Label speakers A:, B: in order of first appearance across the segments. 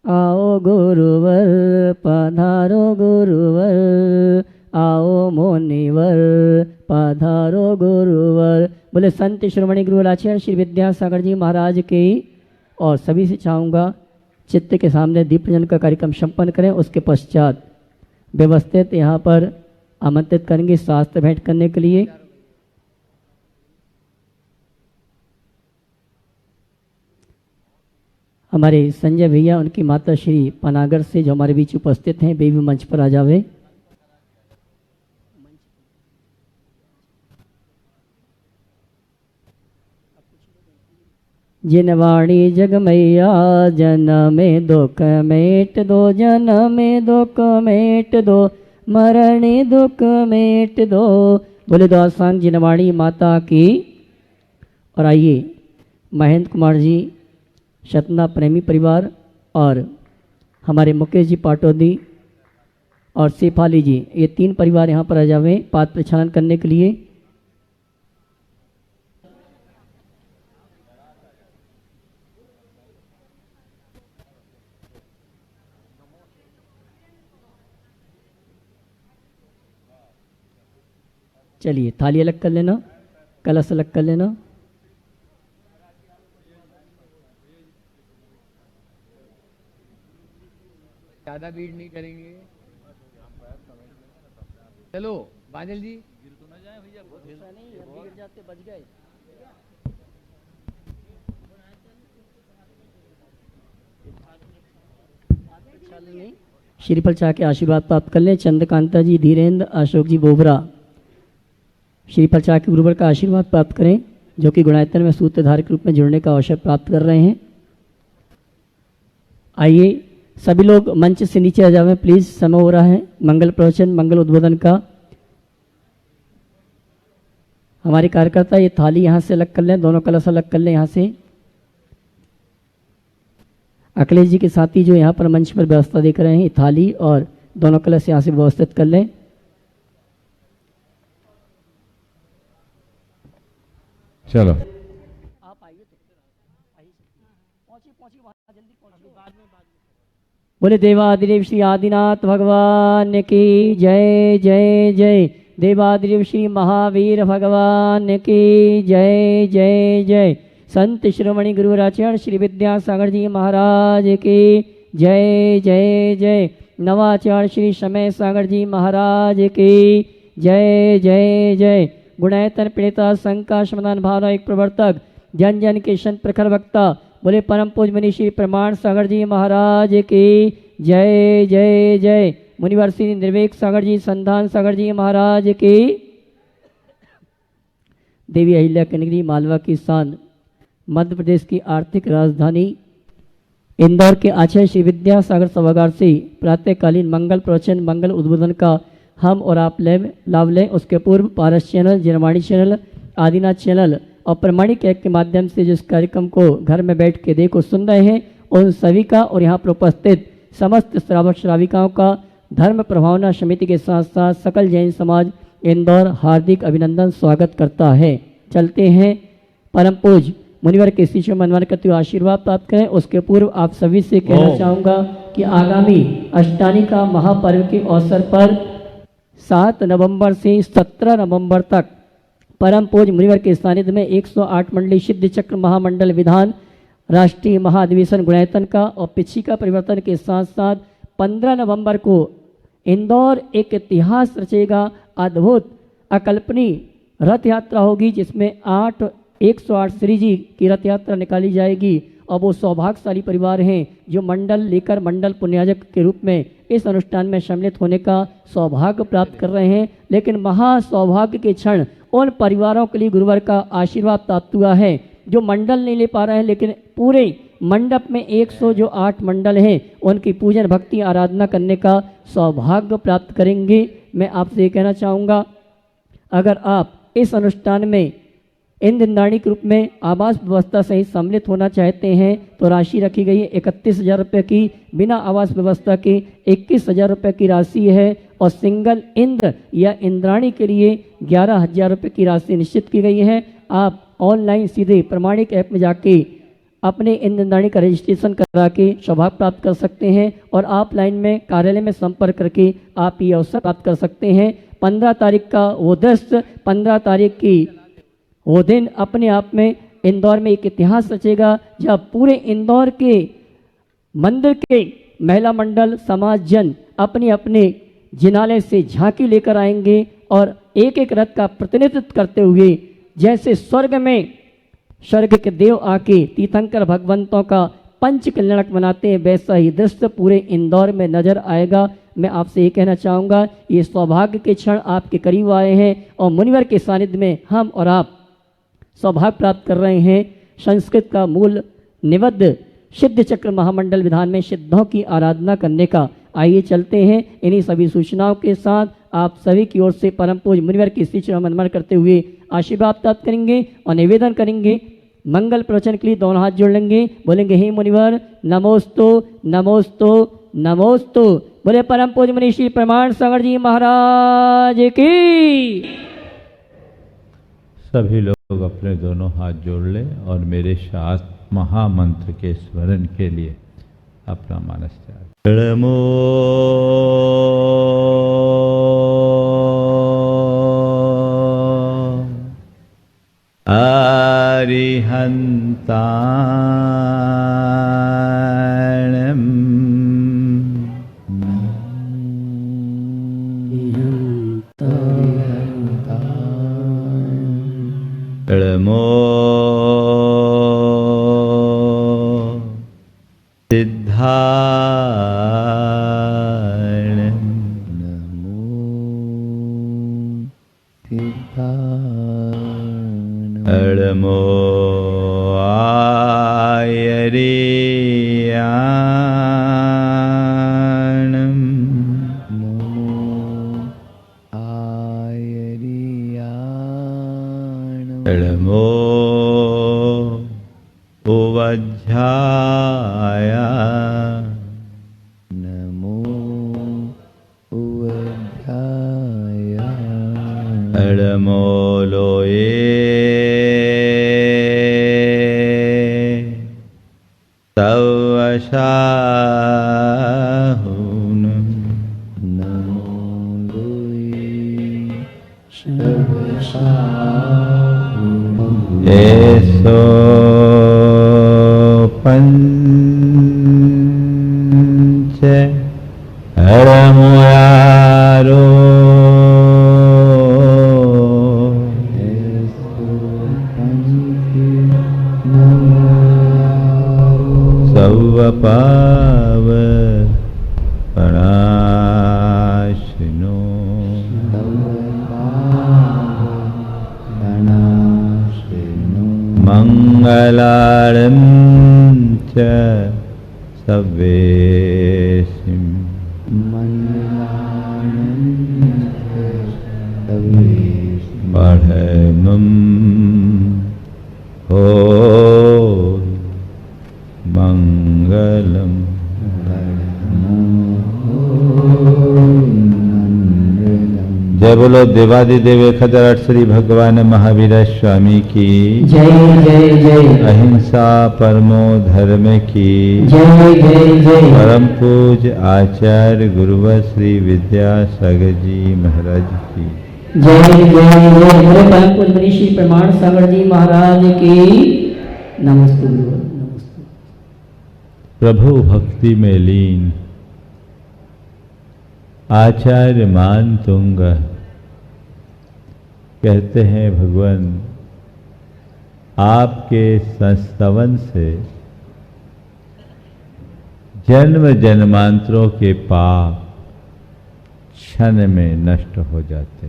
A: आओ गुरुवर पधारो गुरुवर, आओ मुनिवर पधारो गुरुवर। बोले संत श्रोमणी गुरुवर आचार्य श्री विद्यासागर जी महाराज की। और सभी से चाहूँगा चित्त के सामने दीप प्रज्वलन का कार्यक्रम संपन्न करें। उसके पश्चात व्यवस्थित यहाँ पर आमंत्रित करेंगे शास्त्र भेंट करने के लिए। हमारे संजय भैया उनकी माता श्री पनागर से जो हमारे बीच उपस्थित हैं, वे भी मंच पर आ जावे। जिनवाणी जग मैया जनमे दुख मेट दो, जनमे दुख मेट दो, मरणे दुख मेट दो। बोले द्वासांग जिनवाणी माता की। और आइए महेंद्र कुमार जी शतना प्रेमी परिवार और हमारे मुकेश जी पाटोदी और शेफाली जी, ये तीन परिवार यहाँ पर आ जावे पाद प्रक्षालन करने के लिए। चलिए थाली अलग कर लेना, कलश अलग कर लेना।
B: ज्यादा भीड़ नहीं करेंगे। चलो बादल जी गिर तो ना जाए भैया, गिर जाते बच गए।
A: श्रीफल चाह के आशीर्वाद प्राप्त कर लें। चंद्रकांता जी, धीरेन्द्र, अशोक जी बोबरा श्रीफल चाह के गुरुवर का आशीर्वाद प्राप्त करें, जो कि गुणायतन में सूत्रधार के रूप में जुड़ने का अवसर प्राप्त कर रहे हैं। आइए सभी लोग मंच से नीचे आ जाएं प्लीज, समय हो रहा है मंगल प्रवचन मंगल उद्बोधन का। हमारे कार्यकर्ता ये थाली यहाँ से अलग कर लें, दोनों कलश अलग कर लें यहाँ से। अखिलेश जी के साथी जो यहाँ पर मंच पर व्यवस्था देख रहे हैं, ये थाली और दोनों कलश यहाँ से व्यवस्थित कर लें।
C: चलो
A: आप आइए पहुंची वहां जल्दी पहुंचिए, बाद में बोले देवादिदेव श्री आदिनाथ भगवान की जय जय जय। देवादिदेव श्री महावीर भगवान की जय जय जय। संत शिरोमणि गुरुवर आचार्य श्री विद्यासागर जी महाराज की जय जय जय। नवाचार्य श्री समय सागर जी महाराज की जय जय जय। गुणायतन पीड़िता संघ का समाधान भावना एक प्रवर्तक, जन जन के संत प्रखर वक्ता, बोले परम पूज मुनि श्री प्रमाण सागर जी महाराज की जय जय जय। मुनिवर श्री निर्वेक सागर जी, संधान सागर जी महाराज की। देवी अहिल्या कनगरी मालवा की शान, मध्य प्रदेश की आर्थिक राजधानी इंदौर के आचार्य श्री विद्यासागर सभागार से प्रातःकालीन मंगल प्रवचन मंगल उद्बोधन का हम और आप लाभ लें। उसके पूर्व पारस चैनल, जिनवाणी चैनल, आदिनाथ चैनल और प्रमाणिक ऐप के माध्यम से जिस कार्यक्रम को घर में बैठ के देखो सुन रहे हैं, उन सभी का और यहाँ पर उपस्थित समस्त श्रावक श्राविकाओं का धर्म प्रभावना समिति के साथ साथ सकल जैन समाज इंदौर हार्दिक अभिनंदन स्वागत करता है। चलते हैं परम पूज मुनिवर के शिष्य मनवान करते हुए आशीर्वाद प्राप्त करें। उसके पूर्व आप सभी से कहना चाहूँगा कि आगामी अष्टानी का महापर्व के अवसर पर 7 नवंबर से 17 नवंबर तक परम पूज मुनिवर के सानिध्य में 108 मंडली सिद्ध चक्र महामंडल विधान राष्ट्रीय महाधिवेशन गुणायतन का और पिछिका परिवर्तन के साथ साथ 15 नवंबर को इंदौर एक इतिहास रचेगा, अद्भुत अकल्पनीय रथ यात्रा होगी, जिसमें 108 श्री जी की रथ यात्रा निकाली जाएगी। और वो सौभाग्यशाली परिवार हैं जो मंडल लेकर मंडल पुण्याजक के रूप में इस अनुष्ठान में सम्मिलित होने का सौभाग्य प्राप्त कर रहे हैं। लेकिन महा सौभाग्य के क्षण उन परिवारों के लिए गुरुवर का आशीर्वाद प्राप्त हुआ है जो मंडल नहीं ले पा रहे हैं, लेकिन पूरे मंडप में 108 मंडल हैं, उनकी पूजन भक्ति आराधना करने का सौभाग्य प्राप्त करेंगे। मैं आपसे ये कहना चाहूँगा, अगर आप इस अनुष्ठान में इंद्रदानी के रूप में आवास व्यवस्था सहित सम्मिलित होना चाहते हैं तो राशि रखी गई है 31,000 रुपये की। बिना आवास व्यवस्था के 21,000 रुपये की राशि है और सिंगल इंद्र या इंद्राणी के लिए 11,000 रुपये की राशि निश्चित की गई है। आप ऑनलाइन सीधे प्रमाणिक ऐप में जाके अपने इंद्रदाणी का रजिस्ट्रेशन करा के सौभाग्य प्राप्त कर सकते हैं और ऑफलाइन में कार्यालय में संपर्क करके आप ये अवसर प्राप्त कर सकते हैं। 15 तारीख का वो दृश्य, 15 तारीख की वो दिन अपने आप में इंदौर में एक इतिहास रचेगा, जब पूरे इंदौर के मंदिर के महिला मंडल समाज जन अपने अपने जिनालय से झांकी लेकर आएंगे और एक एक रथ का प्रतिनिधित्व करते हुए जैसे स्वर्ग में स्वर्ग के देव आके तीर्थंकर भगवंतों का पंच कल्याणक मनाते हैं, वैसा ही दृश्य पूरे इंदौर में नजर आएगा। मैं आपसे ये कहना चाहूँगा, ये सौभाग्य के क्षण आपके करीब आए हैं और मुनिवर के सानिध्य में हम और आप सौभाग्य प्राप्त कर रहे हैं। संस्कृत का मूल निबद्ध सिद्ध चक्र महामंडल विधान में सिद्धों की आराधना करने का। आइए चलते हैं। इन्हीं सभी सूचनाओं के साथ आप सभी की ओर से परम पूज्य मुनिवर की श्री चरण वंदन करते हुए आशीर्वाद प्राप्त करेंगे और निवेदन करेंगे। मंगल प्रवचन के लिए दोनों हाथ जोड़ लेंगे, बोलेंगे हे मुनिवर नमोस्तु नमोस्तु नमोस्तु। बोले परम पूज्य मुनि श्री प्रमाण सागर जी महाराज की।
C: सभी लोग अपने दोनों हाथ जोड़ लें और मेरे साथ महामंत्र के स्मरण के लिए अपना मानस त्याग। नमो नमो सिद्धाणं नमो सिद्धाणं नमो आयर्याणं नमो आयर्याणं नमो उवज्झाया नमो उवज्झाया नमो लोये तवशाहुनं नमो लोये तवशाहुनं एसो पंच हरमुरारो सवपाव पराशिनो मंगलारं च सवेसिं पढ़मं हो मंगलम। जय बोलो देवादिदेव 1008 श्री भगवान महावीर स्वामी की
A: जय जय जय।
C: अहिंसा परमो धर्म की
A: जय जय जय।
C: परम पूज्य आचार्य गुरुवर श्री विद्यासागर जी महाराज की
A: जय जय जय। बोले परम पूज्य मुनि श्री प्रमाण सागर जी महाराज की नमस्ते। नमस्ते।
C: प्रभु भक्ति में लीन आचार्य मान तुंग कहते हैं, भगवान आपके संस्तवन से जन्म जन्मांतरों के पाप क्षण में नष्ट हो जाते।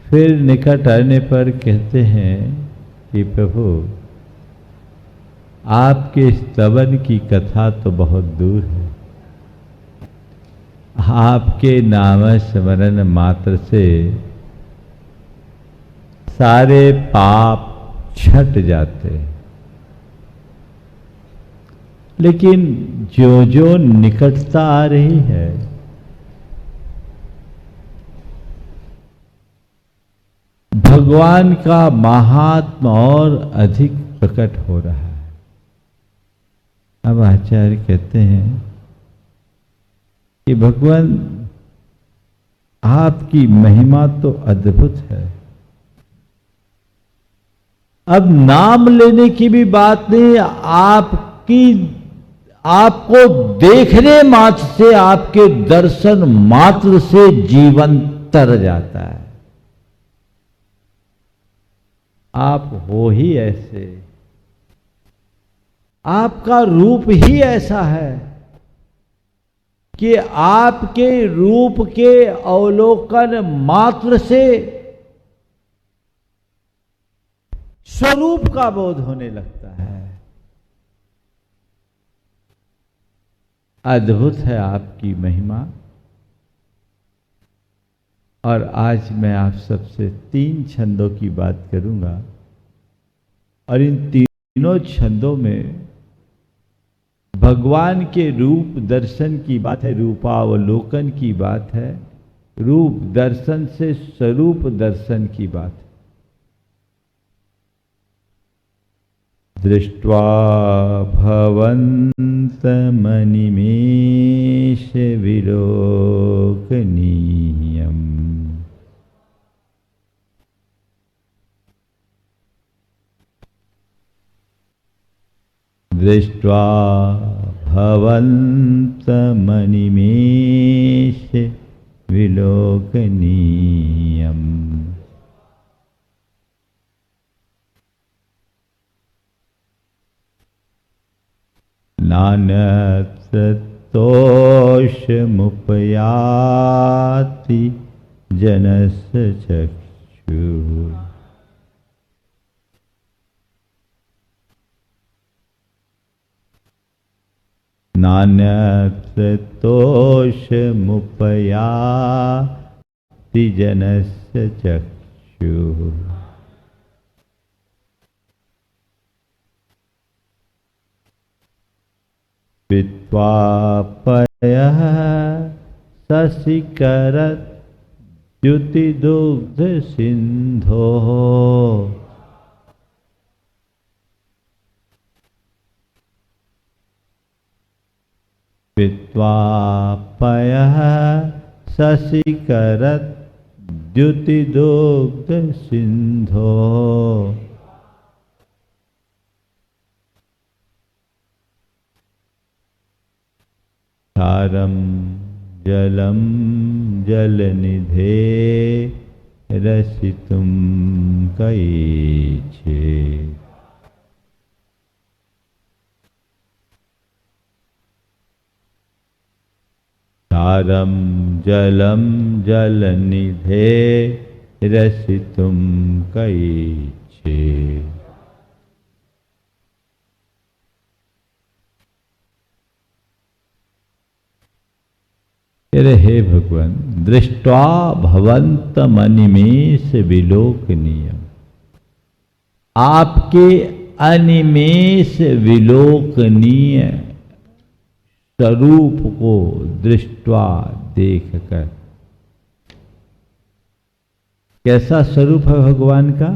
C: फिर निकट आने पर कहते हैं कि प्रभु आपके स्तवन की कथा तो बहुत दूर है, आपके नाम स्मरण मात्र से सारे पाप छट जाते। लेकिन जो जो निकटता आ रही है, भगवान का महात्मा और अधिक प्रकट हो रहा है। अब आचार्य कहते हैं कि भगवान आपकी महिमा तो अद्भुत है। अब नाम लेने की भी बात नहीं, आपको देखने मात्र से, आपके दर्शन मात्र से जीवन तर जाता है। आप हो ही ऐसे, आपका रूप ही ऐसा है कि आपके रूप के अवलोकन मात्र से स्वरूप का बोध होने लगता है। अद्भुत है आपकी महिमा। और आज मैं आप सबसे 3 छंदों की बात करूंगा, और इन तीनों छंदों में भगवान के रूप दर्शन की बात है, रूपावलोकन की बात है, रूप दर्शन से स्वरूप दर्शन की बात है। दृष्ट्वा भवन्तमनिमेष विलोकनीयम् दृष्ट्वा भवन्तमनिमेष विलोकनीयम् नान्यत्तोषमुपयाति जनस्य चक्षुः नान्यत्तोषमुपयाति जनस्य चक्षुः वित्वापयः शशिकरत् द्युतिदुग्ध सिन्धोः वित्वापयः शशिकरत् द्युतिदुग्ध सिन्धोः क्षारं जलं जलनिधे रसितुं कैचे क्षारं जलं जलनिधे रसितुं कैचे। हे भगवान, दृष्ट्वा भवन्तमनिमेष विलोकनीयम्, आपके अनिमेष विलोकनीय स्वरूप को दृष्ट्वा देखकर, कैसा स्वरूप है भगवान का?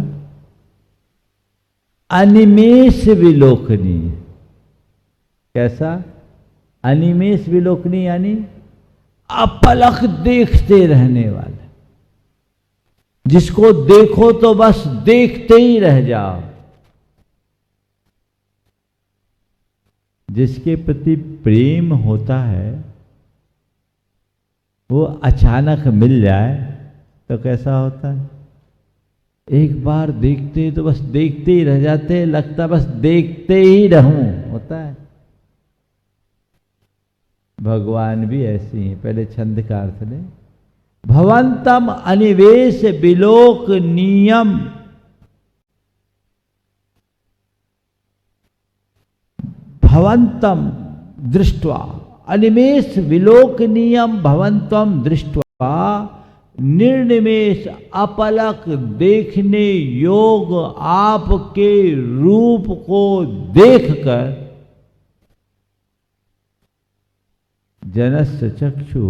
C: अनिमेष विलोकनीय। कैसा? अनिमेष विलोकनीय यानी अपलक देखते रहने वाला, जिसको देखो तो बस देखते ही रह जाओ, जिसके प्रति प्रेम होता है वो अचानक मिल जाए तो कैसा होता है? एक बार देखते तो बस देखते ही रह जाते, लगता बस देखते ही रहूं, होता है। भगवान भी ऐसे ही। पहले छंद का अर्थ ले, भवन्तम अनिवेश विलोकनीयम, भवन्तम दृष्ट्वा, अनिमेष विलोकनीयम भवन्तम दृष्ट्वा, निर्निमेष अपलक देखने योग आपके रूप को देखकर जनस्य चक्षु,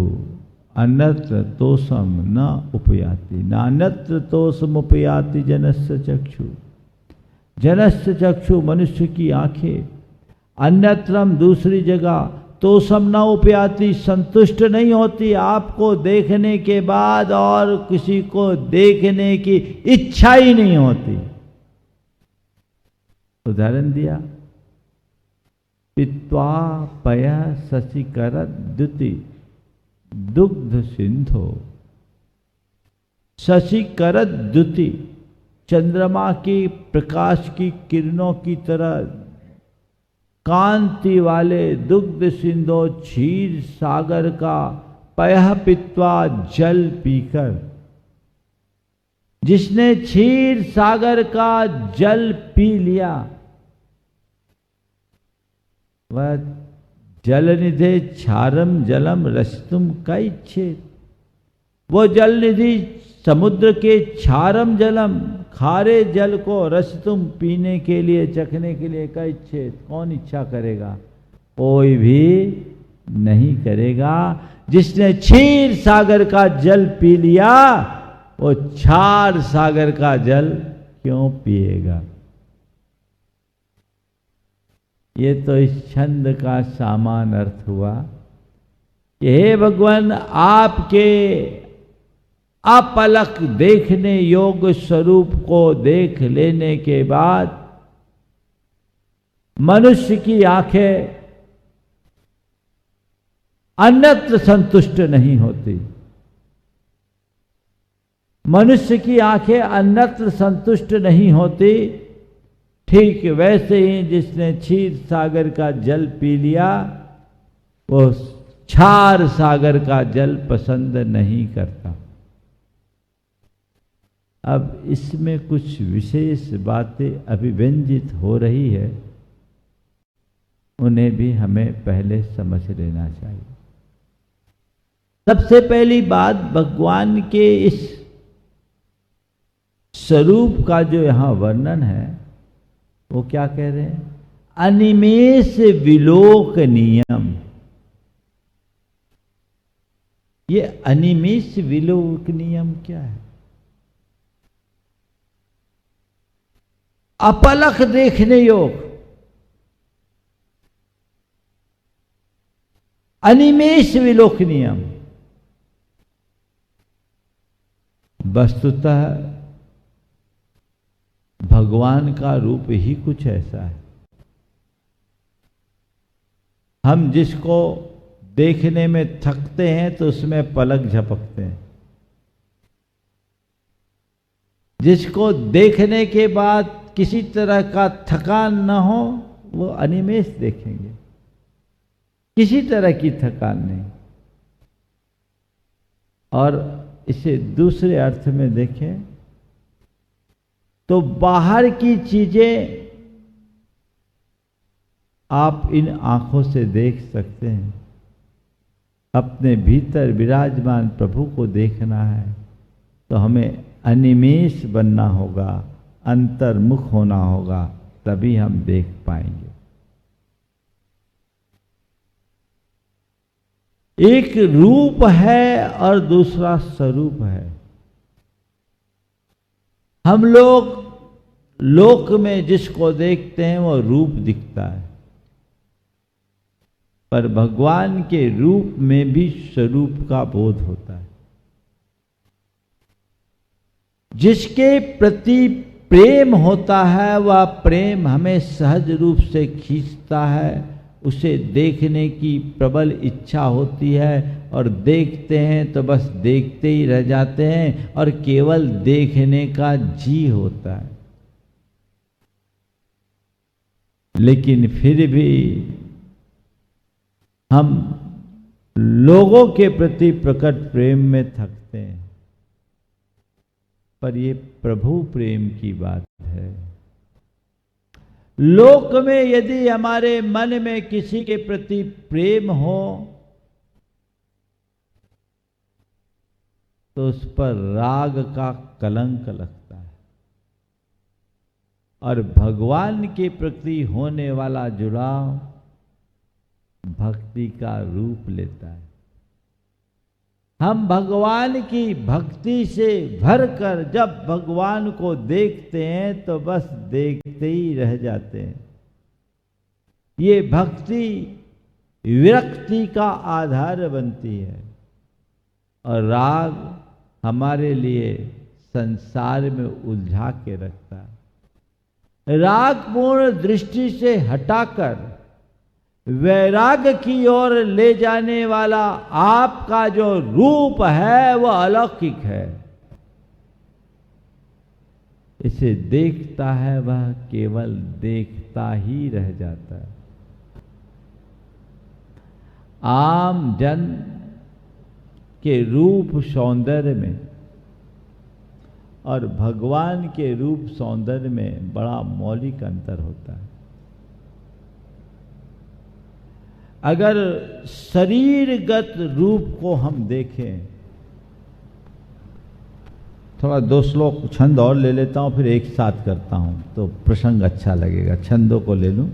C: अन्यत्र तोषम न उपयाति, नान्यत्र तोषम उपयाति जनस्य चक्षु। जनस्य चक्षु मनुष्य की आंखें, अन्यत्रम दूसरी जगह, तोषम न उपयाति संतुष्ट नहीं होती आपको देखने के बाद, और किसी को देखने की इच्छा ही नहीं होती। उदाहरण दिया, पित्वा पय शशिकर द्युति दुग्ध सिंधो। शशिकर द्युति, चंद्रमा की प्रकाश की किरणों की तरह कांति वाले दुग्ध सिंधो क्षीर सागर का पयः पित्वा जल पीकर, जिसने क्षीर सागर का जल पी लिया वह जल निधे क्षारम जलम रसतुम कई छेद। वो जल निधि समुद्र के क्षारम जलम, खारे जल को रसतुम पीने के लिए, चखने के लिए कई छेद। कौन इच्छा करेगा? कोई भी नहीं करेगा। जिसने क्षीर सागर का जल पी लिया वो क्षार सागर का जल क्यों पिएगा? ये तो इस छंद का सामान अर्थ हुआ कि हे भगवान, आपके अपलक देखने योग्य स्वरूप को देख लेने के बाद मनुष्य की आंखें अन्यत्र संतुष्ट नहीं होती। मनुष्य की आंखें अन्यत्र संतुष्ट नहीं होती। ठीक वैसे ही जिसने क्षीर सागर का जल पी लिया वो क्षार सागर का जल पसंद नहीं करता। अब इसमें कुछ विशेष बातें अभिव्यंजित हो रही है, उन्हें भी हमें पहले समझ लेना चाहिए। सबसे पहली बात, भगवान के इस स्वरूप का जो यहां वर्णन है वो क्या कह रहे हैं? अनिमेष विलोकनीयम। ये अनिमेष विलोकनीयम क्या है? अपलक देखने योग, अनिमेष विलोकनीयम। वस्तुतः भगवान का रूप ही कुछ ऐसा है। हम जिसको देखने में थकते हैं तो उसमें पलक झपकते हैं, जिसको देखने के बाद किसी तरह का थकान न हो वो अनिमेष देखेंगे, किसी तरह की थकान नहीं। और इसे दूसरे अर्थ में देखें तो बाहर की चीजें आप इन आंखों से देख सकते हैं। अपने भीतर विराजमान प्रभु को देखना है तो हमें अनिमेष बनना होगा, अंतर्मुख होना होगा, तभी हम देख पाएंगे। एक रूप है और दूसरा स्वरूप है। हम लोग लोक में जिसको देखते हैं वो रूप दिखता है, पर भगवान के रूप में भी स्वरूप का बोध होता है। जिसके प्रति प्रेम होता है वह प्रेम हमें सहज रूप से खींचता है, उसे देखने की प्रबल इच्छा होती है और देखते हैं तो बस देखते ही रह जाते हैं और केवल देखने का जी होता है। लेकिन फिर भी हम लोगों के प्रति प्रकट प्रेम में थकते हैं, पर ये प्रभु प्रेम की बात है। लोक में यदि हमारे मन में किसी के प्रति प्रेम हो तो उस पर राग का कलंक लगता है, और भगवान के प्रति होने वाला जुड़ाव भक्ति का रूप लेता है। हम भगवान की भक्ति से भरकर जब भगवान को देखते हैं तो बस देखते ही रह जाते हैं। ये भक्ति विरक्ति का आधार बनती है और राग हमारे लिए संसार में उलझा के रखता है। रागपूर्ण दृष्टि से हटाकर वैराग की ओर ले जाने वाला आपका जो रूप है वह अलौकिक है। इसे देखता है वह केवल देखता ही रह जाता है। आम जन के रूप सौंदर्य में और भगवान के रूप सौंदर्य में बड़ा मौलिक अंतर होता है। अगर शरीरगत रूप को हम देखें, थोड़ा 2 श्लोक छंद और ले लेता हूं, फिर एक साथ करता हूं तो प्रसंग अच्छा लगेगा। छंदों को ले लूं।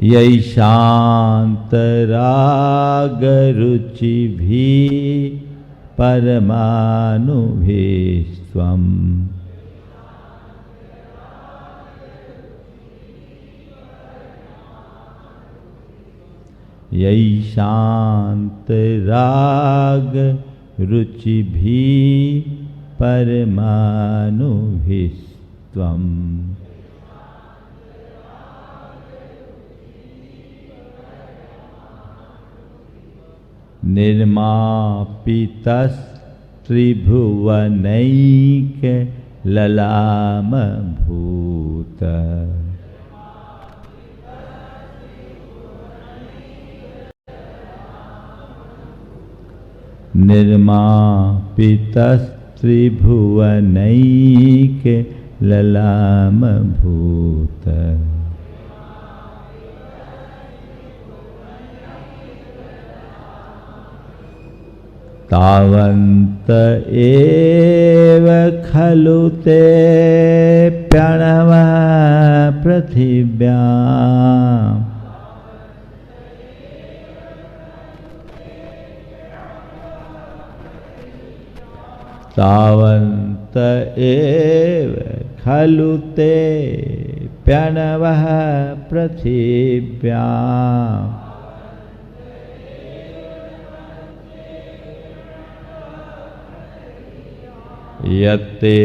C: यही शांत राग रुचि भी परमानुभीस्त्वम् यही शांत राग रुचि भी परमानुभीस्त्वम् निर्मापितस्त्रिभुवनैक ललाम भूत निर्मापितस्त्रिभुवनैक ललाम भूत तावन्त एव खलु ते प्रणव पृथिव्याम् तावन्त एव खलु ते प्रणवः पृथिव्याम् यत्ते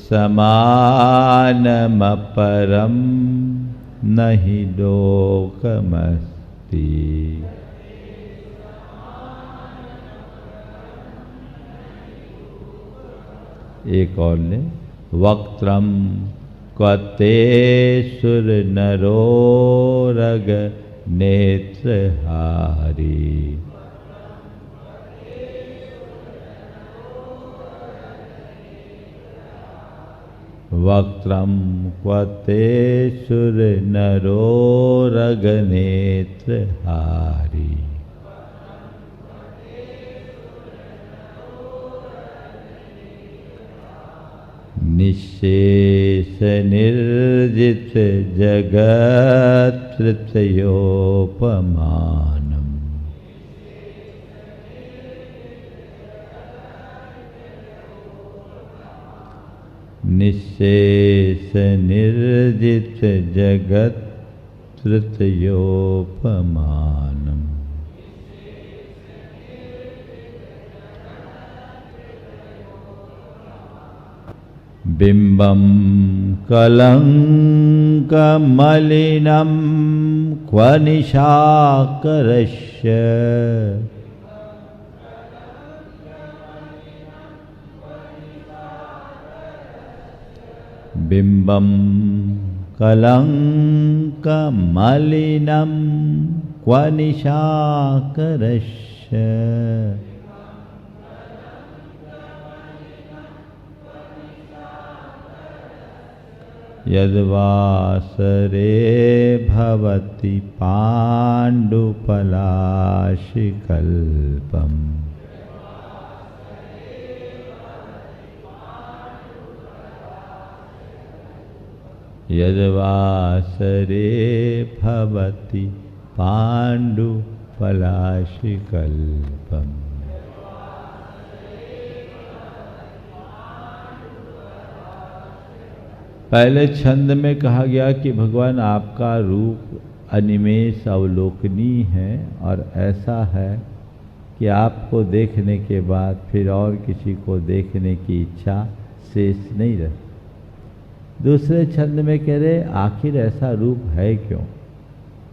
C: समानमपरं नहि लोकमस्ति एक और ले वक्त्रम क्वते सुर नरोरग नेत्रहारी वक्त्रम क्वते सुर नरोरग नेत्रहारी निःशेष निर्जित जगत् तृतीयोपमानम् निःशेष निर्जित जगत् तृतीयोपमानम् बिंबं कलंकमलिनं क्व निशाकरस्य बिंबं कलंकमलिनं क्व निशाकरस्य यद्वासरे भवति पाण्डुपलाशिकल्पम् यद्वासरे भवति पाण्डुपलाशिकल्पम् पलाशिकल्पम्। पहले छंद में कहा गया कि भगवान आपका रूप अनिमेष अवलोकनीय है और ऐसा है कि आपको देखने के बाद फिर और किसी को देखने की इच्छा शेष नहीं रहती। दूसरे छंद में कह रहे आखिर ऐसा रूप है क्यों?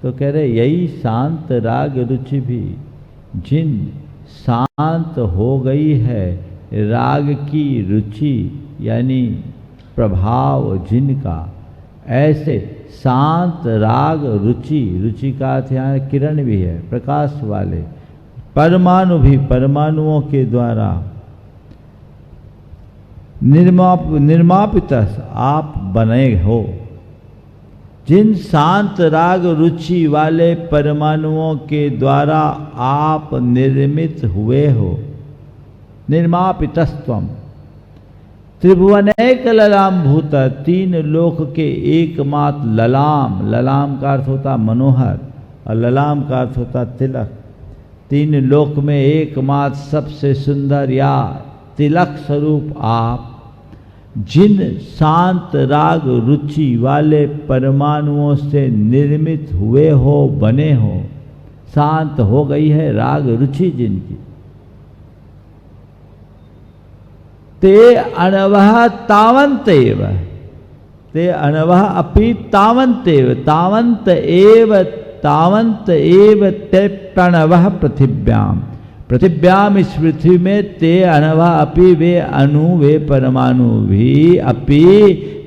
C: तो कह रहे यही शांत राग रुचि भी जिन शांत हो गई है राग की रुचि यानी प्रभाव जिनका, ऐसे शांत राग रुचि, रुचि का अर्थ यहाँ किरण भी है, प्रकाश वाले परमाणु भी परमाणुओं के द्वारा निर्मापित आप बने हो। जिन शांत राग रुचि वाले परमाणुओं के द्वारा आप निर्मित हुए हो, निर्मापितस्त्वम त्रिभुवनैक ललाम भूत, तीन लोक के एकमात्र ललाम, ललाम का अर्थ होता मनोहर और ललाम का अर्थ होता तिलक। तीन लोक में एकमात्र सबसे सुंदर या तिलक स्वरूप आप जिन शांत राग रुचि वाले परमाणुओं से निर्मित हुए हो, बने हो, शांत हो गई है राग रुचि जिनकी, ते अणवः तावन्तेव, ते अणवः अपि तावन्तेव, तावन्त एव ते प्रणवः पृथिव्याम, पृथिव्याम इस पृथ्वी में ते अणवः अपि वे अणु वे परमाणु भी, अपि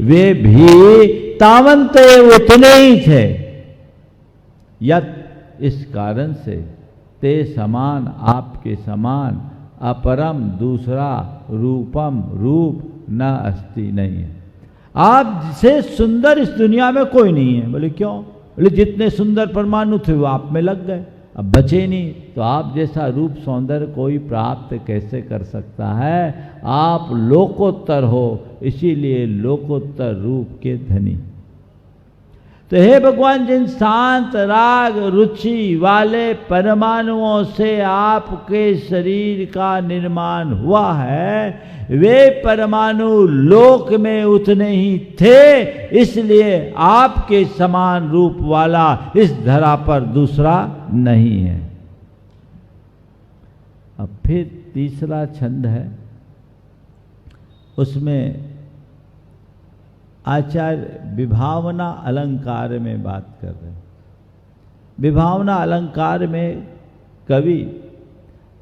C: वे भी तावन्त उतने ही थे। यत इस कारण से ते समान आपके समान, अपरम दूसरा, रूपम रूप न अस्ति नहीं है। आप से सुंदर इस दुनिया में कोई नहीं है। बोले क्यों? बोले जितने सुंदर परमाणु थे वो आप में लग गए, अब बचे नहीं, तो आप जैसा रूप सौंदर्य कोई प्राप्त कैसे कर सकता है? आप लोकोत्तर हो, इसीलिए लोकोत्तर रूप के धनी। तो हे भगवान, जिन शांत राग रुचि वाले परमाणुओं से आपके शरीर का निर्माण हुआ है, वे परमाणु लोक में उतने ही थे, इसलिए आपके समान रूप वाला इस धरा पर दूसरा नहीं है। अब फिर तीसरा छंद है, उसमें आचार्य विभावना अलंकार में बात कर रहे हैं। विभावना अलंकार में कवि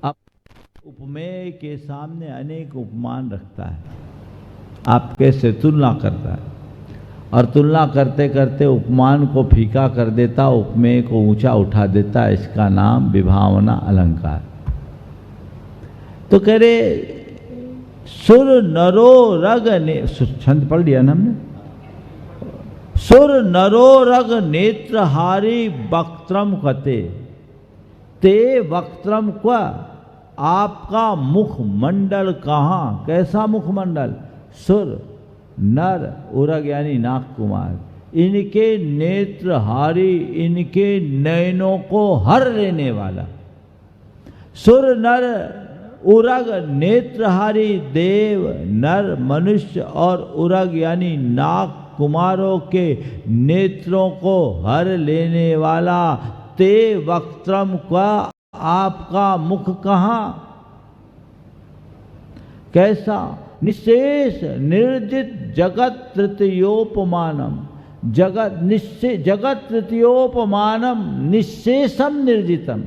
C: अब उपमेय के सामने अनेक उपमान रखता है, आप कैसे तुलना करता है, और तुलना करते करते उपमान को फीका कर देता, उपमेय को ऊंचा उठा देता। इसका नाम विभावना अलंकार। तो कह रहे सुर नरो रग ने, छंद पढ़ लिया ना हमने, सुर नरो रग नेत्रहारी वक्त्रम कते, ते वक्त्रम क्वा, आपका मुखमंडल कहाँ, कैसा मुखमंडल? सुर नर उरग यानी नाग कुमार, इनके नेत्रहारी, इनके नयनों को हर लेने वाला। सुर नर उरग नेत्रहारी देव नर मनुष्य और उरग यानी नाग कुमारों के नेत्रों को हर लेने वाला, ते वक्त्रम का, आपका मुख कहाँ, कैसा? निशेष निर्जित जगत तृतीयोपमानम, जगत निश्चय, जगत तृतीयोपमानम निशेषम निर्जितम,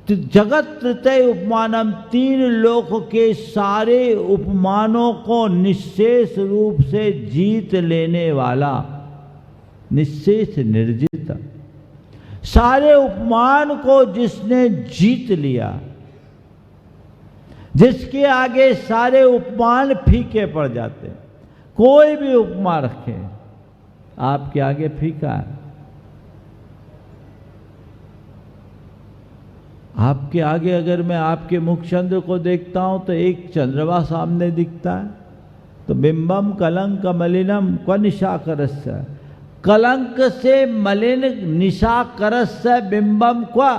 C: जगत तृतीय उपमानम, तीन लोक के सारे उपमानों को निशेष रूप से जीत लेने वाला, निशेष निर्जित, सारे उपमान को जिसने जीत लिया, जिसके आगे सारे उपमान फीके पड़ जाते। कोई भी उपमा रखे आपके आगे फीका है। आपके आगे अगर मैं आपके मुख चंद्र को देखता हूं तो एक चंद्रमा सामने दिखता है, तो बिंबम कलंक मलिनम क्व निशाकरस्य, कलंक से मलिन निशा करस बिंबम क्वा,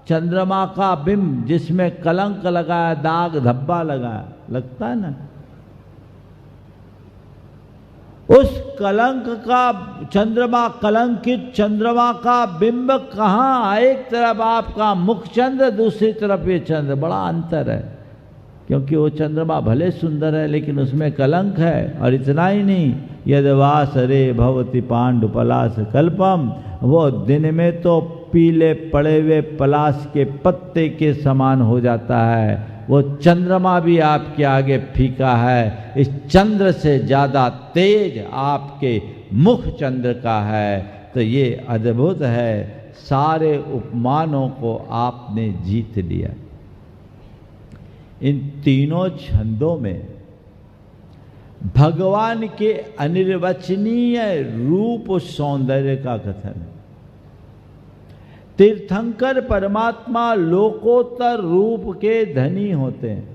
C: चंद्रमा का बिंब जिसमें कलंक लगाया, दाग धब्बा लगाया, लगता है ना, उस कलंक का चंद्रमा, कलंकित चंद्रमा का बिंब कहाँ, एक तरफ आपका मुख चंद्र, दूसरी तरफ ये चंद्र, बड़ा अंतर है। क्योंकि वो चंद्रमा भले सुंदर है लेकिन उसमें कलंक है। और इतना ही नहीं, यदवास रे भवति पांडु पलाश कल्पम, वो दिन में तो पीले पड़े हुए पलाश के पत्ते के समान हो जाता है, वो चंद्रमा भी आपके आगे फीका है। इस चंद्र से ज्यादा तेज आपके मुख चंद्र का है। तो ये अद्भुत है, सारे उपमानों को आपने जीत लिया। इन तीनों छंदों में भगवान के अनिर्वचनीय रूप और सौंदर्य का कथन है। तीर्थंकर परमात्मा लोकोत्तर रूप के धनी होते हैं,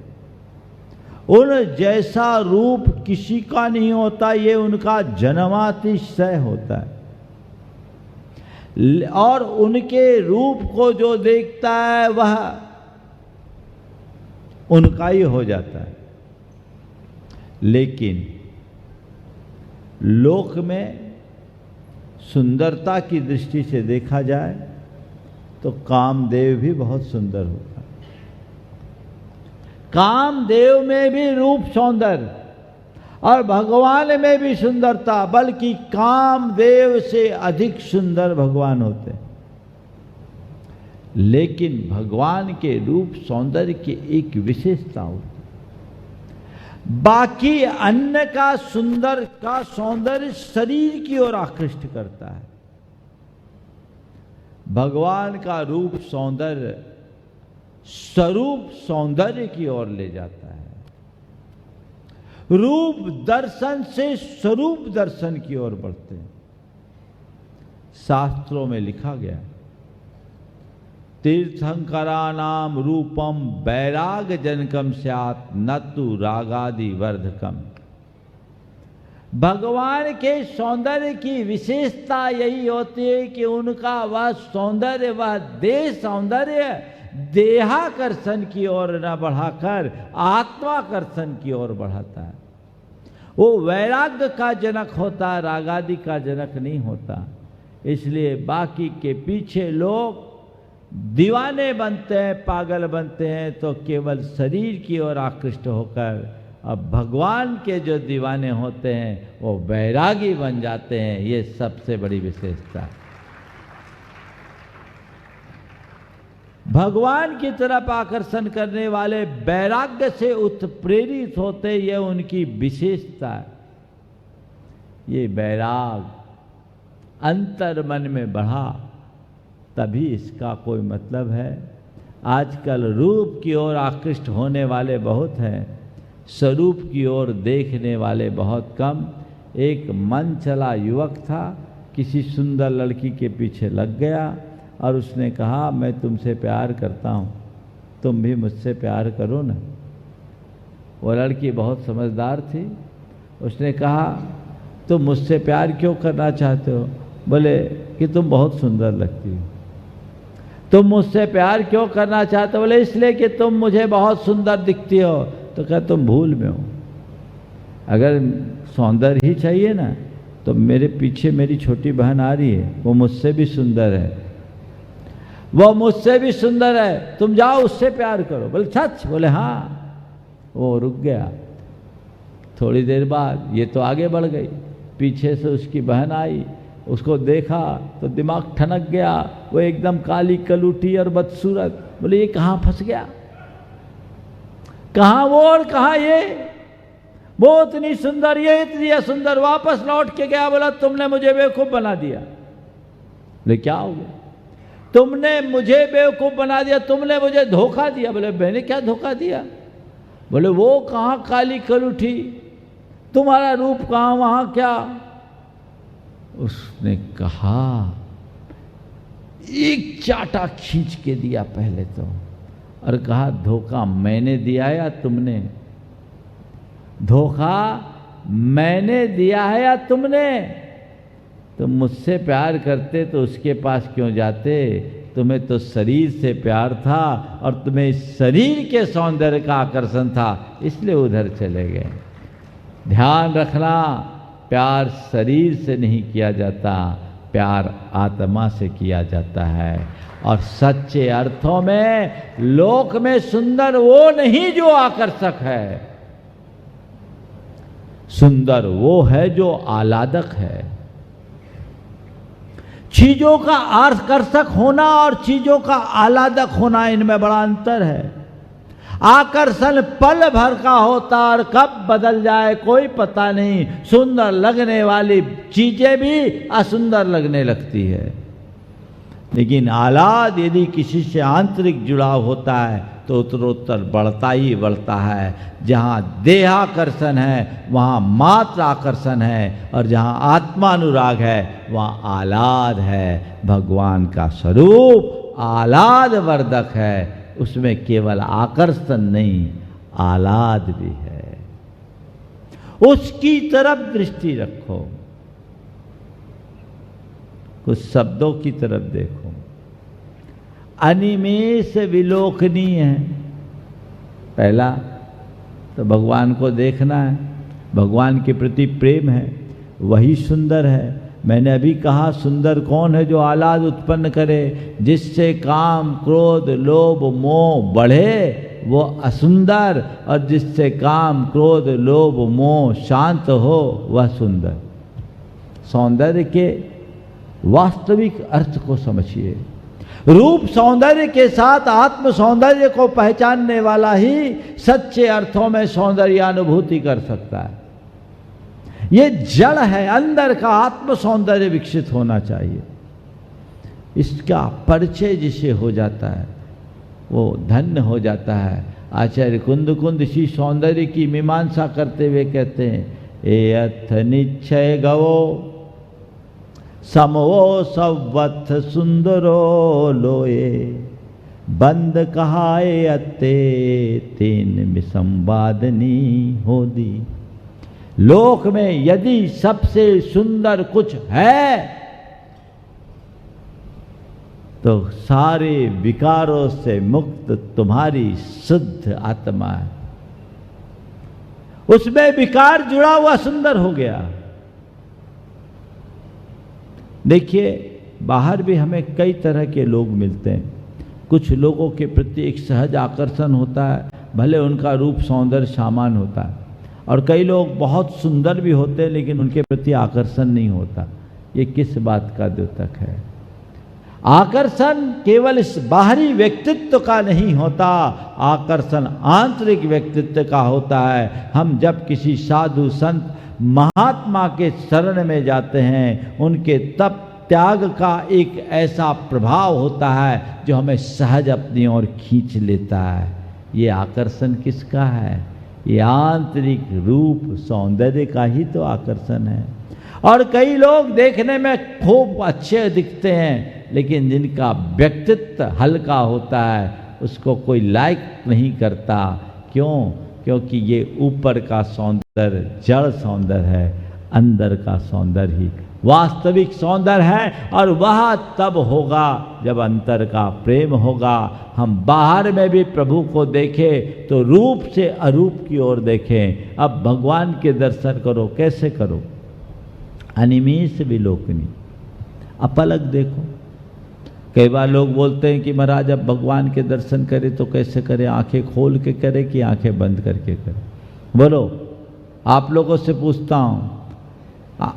C: उन जैसा रूप किसी का नहीं होता, ये उनका जन्मातिशय होता है। और उनके रूप को जो देखता है वह उनका ही हो जाता है। लेकिन लोक में सुंदरता की दृष्टि से देखा जाए तो कामदेव भी बहुत सुंदर होता है। कामदेव में भी रूप सौंदर्य और भगवान में भी सुंदरता, बल्कि कामदेव से अधिक सुंदर भगवान होते हैं। लेकिन भगवान के रूप सौंदर्य की एक विशेषता होती है, बाकी अन्य का सौंदर्य शरीर की ओर आकृष्ट करता है, भगवान का रूप सौंदर्य स्वरूप सौंदर्य की ओर ले जाता है। रूप दर्शन से स्वरूप दर्शन की ओर बढ़ते हैं। शास्त्रों में लिखा गया, तीर्थंकरा नाम रूपम वैराग जनकम स्यात् न तु रागादि वर्धकम। भगवान के सौंदर्य की विशेषता यही होती है कि उनका वह सौंदर्य, वह देह सौंदर्य देहाकर्षण की ओर न बढ़ाकर आत्माकर्षण की ओर बढ़ाता है। वो वैराग्य का जनक होता है, रागादि का जनक नहीं होता। इसलिए बाकी के पीछे लोग दीवाने बनते हैं, पागल बनते हैं, तो केवल शरीर की ओर आकृष्ट होकर। अब भगवान के जो दीवाने होते हैं वो वैरागी बन जाते हैं। ये सबसे बड़ी विशेषता है। भगवान की तरफ आकर्षण करने वाले वैराग्य से उत्प्रेरित होते, ये उनकी विशेषता है। ये वैराग अंतर मन में बढ़ा तभी इसका कोई मतलब है। आजकल रूप की ओर आकृष्ट होने वाले बहुत हैं, स्वरूप की ओर देखने वाले बहुत कम। एक मन चला युवक था, किसी सुंदर लड़की के पीछे लग गया और उसने कहा, मैं तुमसे प्यार करता हूँ, तुम भी मुझसे प्यार करो ना। वो लड़की बहुत समझदार थी, उसने कहा, तुम मुझसे प्यार क्यों करना चाहते हो? बोले कि तुम बहुत सुंदर लगती हो। तुम मुझसे प्यार क्यों करना चाहते हो? बोले इसलिए कि तुम मुझे बहुत सुंदर दिखती हो। तो क्या तुम भूल में हो? अगर सौंदर्य ही चाहिए ना तो मेरे पीछे मेरी छोटी बहन आ रही है, वो मुझसे भी सुंदर है, वो मुझसे भी सुंदर है, तुम जाओ उससे प्यार करो। बोले सच? बोले हाँ। वो रुक गया। थोड़ी देर बाद ये तो आगे बढ़ गई, पीछे से उसकी बहन आई, उसको देखा तो दिमाग ठनक गया। वो एकदम काली कलूटी और बदसूरत। बोले ये कहाँ फंस गया, कहाँ वो और कहाँ ये? वो इतनी सुंदर, ये इतनी सुंदर। वापस लौट के गया, बोला तुमने मुझे बेवकूफ बना दिया। बोले क्या हो गया? तुमने मुझे बेवकूफ बना दिया, तुमने मुझे धोखा दिया। बोले मैंने क्या धोखा दिया? बोले वो कहाँ काली कलूठी, तुम्हारा रूप कहाँ, वहाँ क्या? उसने कहा, एक चाटा खींच के दिया पहले तो, और कहा धोखा मैंने दिया या तुमने? धोखा मैंने दिया है या तुमने? तुम मुझसे प्यार करते तो उसके पास क्यों जाते? तुम्हें तो शरीर से प्यार था और तुम्हें शरीर के सौंदर्य का आकर्षण था, इसलिए उधर चले गए। ध्यान रखना, प्यार शरीर से नहीं किया जाता, प्यार आत्मा से किया जाता है। और सच्चे अर्थों में लोक में सुंदर वो नहीं जो आकर्षक है, सुंदर वो है जो आह्लादक है। चीजों का आकर्षक होना और चीजों का आह्लादक होना, इनमें बड़ा अंतर है। आकर्षण पल भर का होता और कब बदल जाए कोई पता नहीं। सुंदर लगने वाली चीजें भी असुंदर लगने लगती है। लेकिन आह्लाद यदि किसी से आंतरिक जुड़ाव होता है तो उत्तरोत्तर बढ़ता ही बढ़ता है। जहाँ देहाकर्षण है वहाँ मात्र आकर्षण है, और जहाँ आत्मानुराग है वहाँ आह्लाद है। भगवान का स्वरूप आह्लाद वर्धक है, उसमें केवल आकर्षण नहीं आह्लाद भी है। उसकी तरफ दृष्टि रखो, कुछ शब्दों की तरफ देखो। अनिमेष विलोकनीय है। पहला तो भगवान को देखना है, भगवान के प्रति प्रेम है, वही सुंदर है। मैंने अभी कहा सुंदर कौन है? जो आह्लाद उत्पन्न करे, जिससे काम क्रोध लोभ मोह बढ़े वो असुंदर, और जिससे काम क्रोध लोभ मोह शांत हो वह सुंदर। सौंदर्य के वास्तविक अर्थ को समझिए। रूप सौंदर्य के साथ आत्म सौंदर्य को पहचानने वाला ही सच्चे अर्थों में सौंदर्यानुभूति कर सकता है। ये जड़ है, अंदर का आत्म सौंदर्य विकसित होना चाहिए। इसका परिचय जिसे हो जाता है वो धन्य हो जाता है। आचार्य कुंद इसी सौंदर्य की मीमांसा करते हुए कहते हैं, ए अथ निश्चय गवो समवो सवथ सुंदरो लोए, बंद कहाए अते तेन संवादनी हो दी। लोक में यदि सबसे सुंदर कुछ है तो सारे विकारों से मुक्त तुम्हारी शुद्ध आत्मा है। उसमें विकार जुड़ा हुआ सुंदर हो गया। देखिए, बाहर भी हमें कई तरह के लोग मिलते हैं। कुछ लोगों के प्रति एक सहज आकर्षण होता है, भले उनका रूप सौंदर्य सामान्य होता है, और कई लोग बहुत सुंदर भी होते हैं लेकिन उनके प्रति आकर्षण नहीं होता। ये किस बात का द्योतक है? आकर्षण केवल इस बाहरी व्यक्तित्व का नहीं होता, आकर्षण आंतरिक व्यक्तित्व का होता है। हम जब किसी साधु संत महात्मा के शरण में जाते हैं, उनके तप त्याग का एक ऐसा प्रभाव होता है जो हमें सहज अपनी ओर खींच लेता है। ये आकर्षण किसका है? ये आंतरिक रूप सौंदर्य का ही तो आकर्षण है। और कई लोग देखने में खूब अच्छे दिखते हैं लेकिन जिनका व्यक्तित्व हल्का होता है उसको कोई लाइक नहीं करता। क्यों? क्योंकि ये ऊपर का सौंदर्य जड़ सौंदर्य है, अंदर का सौंदर्य ही वास्तविक सौंदर्य है। और वह तब होगा जब अंतर का प्रेम होगा। हम बाहर में भी प्रभु को देखें तो रूप से अरूप की ओर देखें। अब भगवान के दर्शन करो, कैसे करो? अनिमेष विलोकनी, अपलक देखो। कई बार लोग बोलते हैं कि महाराज अब भगवान के दर्शन करें तो कैसे करें? आंखें खोल के करें कि आंखें बंद करके करें? बोलो, आप लोगों से पूछता हूँ,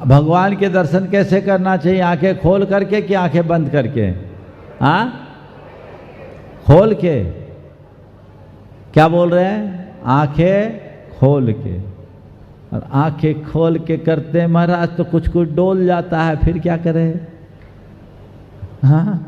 C: भगवान के दर्शन कैसे करना चाहिए? आंखें खोल करके कि आंखें बंद करके? हाँ, खोल के। क्या बोल रहे हैं? आंखें खोल के। और आंखें खोल के करते हैं महाराज तो कुछ कुछ डोल जाता है, फिर क्या करें? हाँ,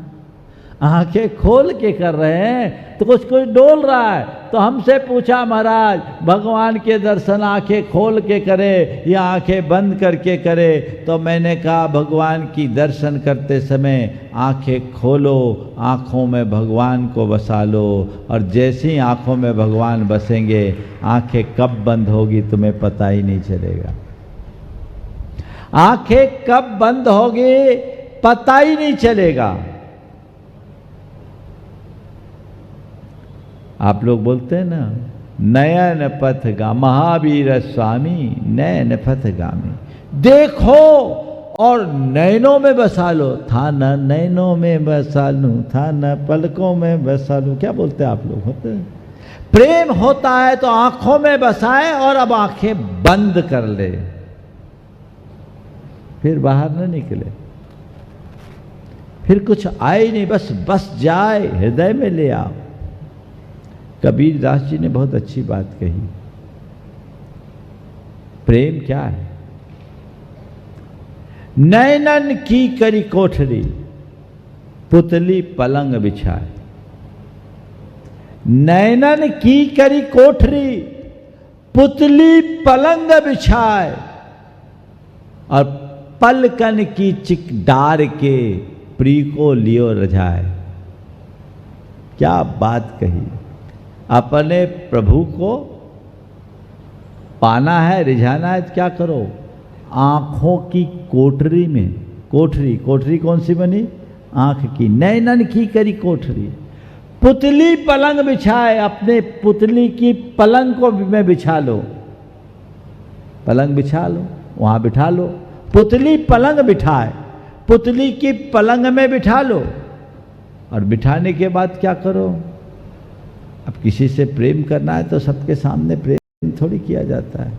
C: आंखें खोल के कर रहे हैं तो कुछ कुछ डोल रहा है। तो हमसे पूछा महाराज भगवान के दर्शन आंखें खोल के करे या आंखें बंद करके करे? तो मैंने कहा भगवान की दर्शन करते समय आंखें खोलो, आंखों में भगवान को बसा लो, और जैसे ही आंखों में भगवान बसेंगे आंखें कब बंद होगी तुम्हें पता ही नहीं चलेगा। आंखें कब बंद होगी पता ही नहीं चलेगा। आप लोग बोलते हैं ना, नयन पथगा महावीर स्वामी नयन पथगामी, देखो और नयनों में बसा लो। था न नयनों में बसा लूं, था न पलकों में बसा लूं। क्या बोलते हैं आप लोग? होते हैं प्रेम होता है तो आंखों में बसाए और अब आंखें बंद कर ले, फिर बाहर न निकले, फिर कुछ आए नहीं, बस बस जाए, हृदय में ले आओ। कबीर दास जी ने बहुत अच्छी बात कही। प्रेम क्या है? नैनन की करी कोठरी, पुतली पलंग बिछाए। नैनन की करी कोठरी, पुतली पलंग बिछाए, और पलकन की चिक डार के प्री को लियो रजाए। क्या बात कही! अपने प्रभु को पाना है, रिझाना है तो क्या करो? आंखों की कोठरी में, कोठरी, कोठरी कौन सी बनी? आंख की। नैनन की करी कोठरी, पुतली पलंग बिछाए, अपने पुतली की पलंग को में बिछा लो। पलंग बिछा लो, वहां बिठा लो। पुतली पलंग बिठाए, पुतली की पलंग में बिठा लो, और बिठाने के बाद क्या करो? अब किसी से प्रेम करना है तो सबके सामने प्रेम थोड़ी किया जाता है।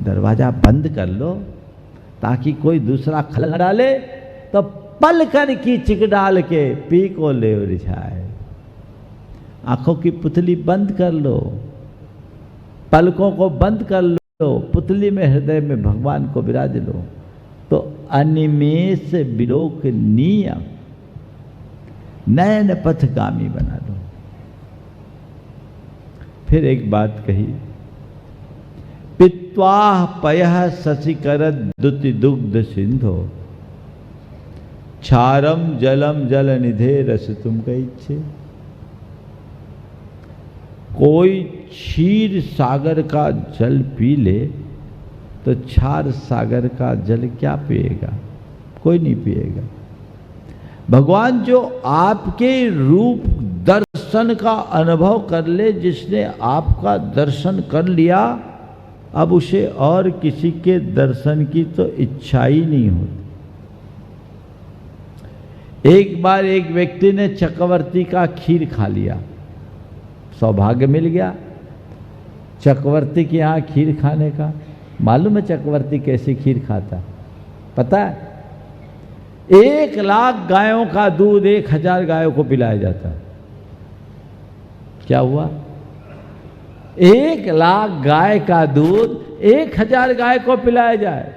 C: दरवाजा बंद कर लो ताकि कोई दूसरा खल न डाले, तो पलकन की चिक डाल के पी को ले रिझाए। आंखों की पुतली बंद कर लो, पलकों को बंद कर लो, पुतली में हृदय में भगवान को विराज लो, तो अनिमेष विलोक नियम नयन पथगामी बना लो। फिर एक बात कही, पित्वाह पयः शशिकरत दुति दुग्ध सिंधो, क्षारम जलम जल निधे रस तुम कहिच्छे। कोई क्षीर सागर का जल पी ले तो क्षार सागर का जल क्या पिएगा? कोई नहीं पिएगा। भगवान जो आपके रूप दर्शन का अनुभव कर ले, जिसने आपका दर्शन कर लिया, अब उसे और किसी के दर्शन की तो इच्छा ही नहीं होती। एक बार एक व्यक्ति ने चक्रवर्ती का खीर खा लिया, सौभाग्य मिल गया चक्रवर्ती के यहाँ खीर खाने का। मालूम है चक्रवर्ती कैसी खीर खाता? पता है? 1,00,000 गायों का दूध 1,000 गायों को पिलाया जाता है। क्या हुआ? 1,00,000 गाय का दूध 1,000 गाय को पिलाया जाए,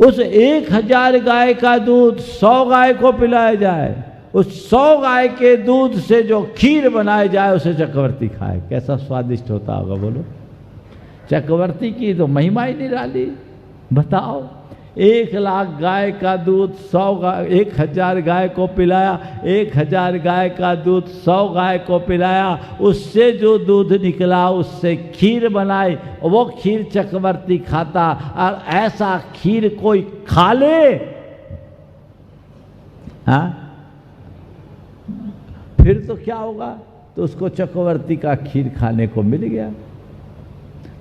C: उस 1,000 गाय का दूध 100 गाय को पिलाया जाए, उस 100 गाय के दूध से जो खीर बनाई जाए उसे चक्रवर्ती खाए। कैसा स्वादिष्ट होता होगा बोलो? चक्रवर्ती की तो महिमा ही निराली। बताओ, 1,00,000 गाय का दूध 1,000 गाय को पिलाया, 1,000 गाय का दूध 100 गाय को पिलाया, उससे जो दूध निकला उससे खीर बनाई, वो खीर चक्रवर्ती खाता। और ऐसा खीर कोई खा ले, हाँ, फिर तो क्या होगा? तो उसको चक्रवर्ती का खीर खाने को मिल गया।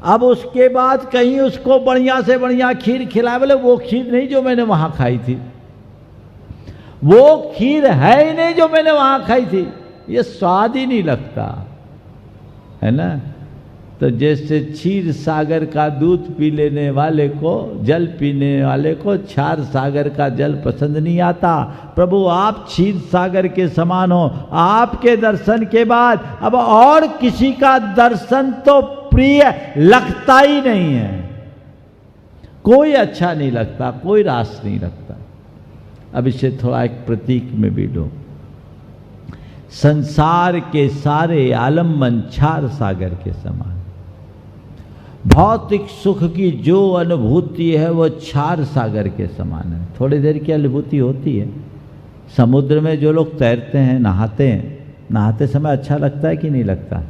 C: अब उसके बाद कहीं उसको बढ़िया से बढ़िया खीर खिलाए, बोले वो खीर नहीं जो मैंने वहां खाई थी, वो खीर है ही नहीं जो मैंने वहां खाई थी, ये स्वाद ही नहीं लगता है ना। तो जैसे क्षीर सागर का दूध पी लेने वाले को, जल पीने वाले को क्षार सागर का जल पसंद नहीं आता। प्रभु आप क्षीर सागर के समान हो, आपके दर्शन के बाद अब और किसी का दर्शन तो प्रिय लगता ही नहीं है। कोई अच्छा नहीं लगता, कोई रास नहीं लगता। अब इसे थोड़ा एक प्रतीक में भी लो। संसार के सारे आलम्बन क्षार सागर के समान। भौतिक सुख की जो अनुभूति है वो क्षार सागर के समान है। थोड़ी देर की अनुभूति होती है। समुद्र में जो लोग तैरते हैं, नहाते हैं, नहाते समय अच्छा लगता है कि नहीं लगता?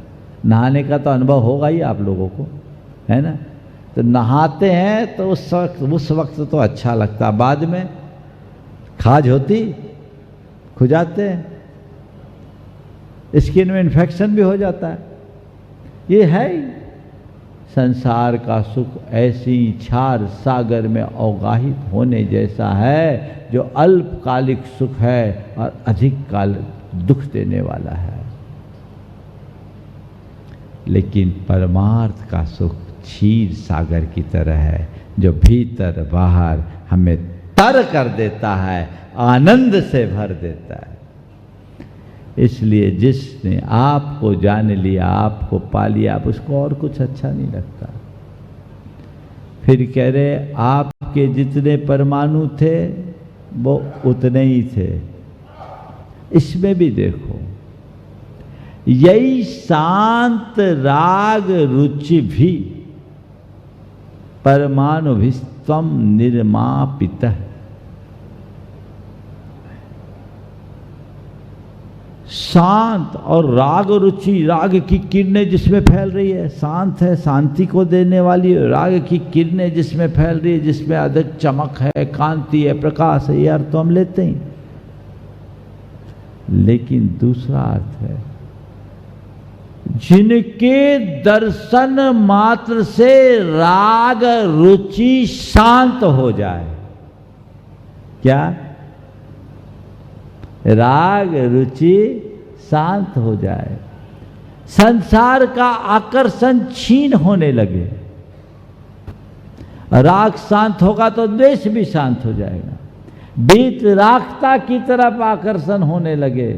C: नहाने का तो अनुभव होगा ही आप लोगों को, है ना। तो नहाते हैं तो उस वक्त तो अच्छा लगता, बाद में खाज होती, खुजाते हैं, स्किन में इन्फेक्शन भी हो जाता है। ये है ही संसार का सुख, ऐसी छार सागर में अवगाहित होने जैसा है जो अल्पकालिक सुख है और अधिक काल दुख देने वाला है। लेकिन परमार्थ का सुख क्षीर सागर की तरह है जो भीतर बाहर हमें तर कर देता है, आनंद से भर देता है। इसलिए जिसने आपको जान लिया, आपको पा लिया, आप उसको और कुछ अच्छा नहीं लगता। फिर कह रहे आपके जितने परमाणु थे वो उतने ही थे। इसमें भी देखो, यही शांत राग रुचि भी परमाणु विस्तम निर्मापित, शांत और राग रुचि, राग की किरणें जिसमें फैल रही है, शांत है, शांति को देने वाली, राग की किरणें जिसमें फैल रही है, जिसमें अधिक चमक है, कांति है, प्रकाश है, ये अर्थ तो हम लेते हैं। लेकिन दूसरा अर्थ है जिनके दर्शन मात्र से राग रुचि शांत हो जाए। क्या? राग रुचि शांत हो जाए, संसार का आकर्षण छीन होने लगे। राग शांत होगा तो द्वेष भी शांत हो जाएगा, वीतरागता की तरफ आकर्षण होने लगे।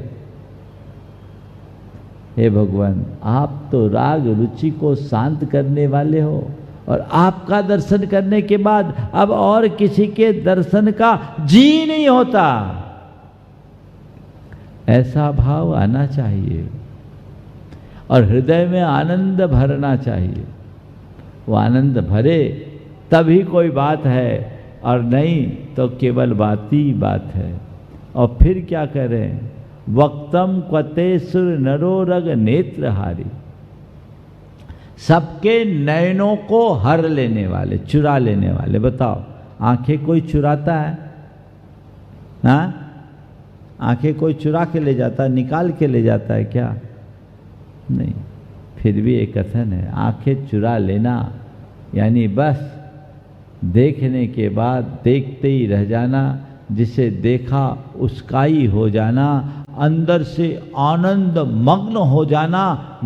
C: हे भगवान, आप तो राग रुचि को शांत करने वाले हो, और आपका दर्शन करने के बाद अब और किसी के दर्शन का जी नहीं होता। ऐसा भाव आना चाहिए और हृदय में आनंद भरना चाहिए। वो आनंद भरे तभी कोई बात है, और नहीं तो केवल बात ही बात है। और फिर क्या करें? वक्तम क्वते सुर नरोरग नेत्रहारी, सबके नयनों को हर लेने वाले, चुरा लेने वाले। बताओ, आंखें कोई चुराता है? हाँ, आंखें कोई चुरा के ले जाता है, निकाल के ले जाता है क्या? नहीं। फिर भी एक कथन है, आंखें चुरा लेना यानी बस देखने के बाद देखते ही रह जाना, जिसे देखा उसका ही हो जाना, अंदर से आनंद मग्न हो जाना,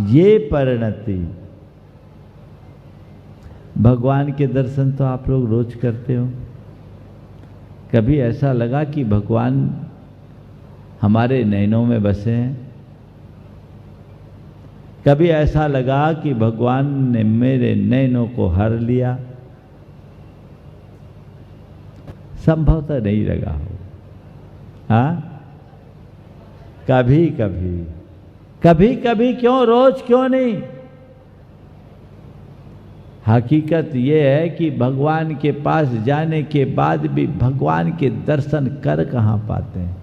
C: ये परिणति। भगवान के दर्शन तो आप लोग रोज करते हो। कभी ऐसा लगा कि भगवान हमारे नैनों में बसे हैं? कभी ऐसा लगा कि भगवान ने मेरे नैनों को हर लिया? संभवतः नहीं लगा हो। हाँ, कभी कभी, कभी कभी क्यों, रोज क्यों नहीं? हकीकत यह है कि भगवान के पास जाने के बाद भी भगवान के दर्शन कर कहाँ पाते हैं।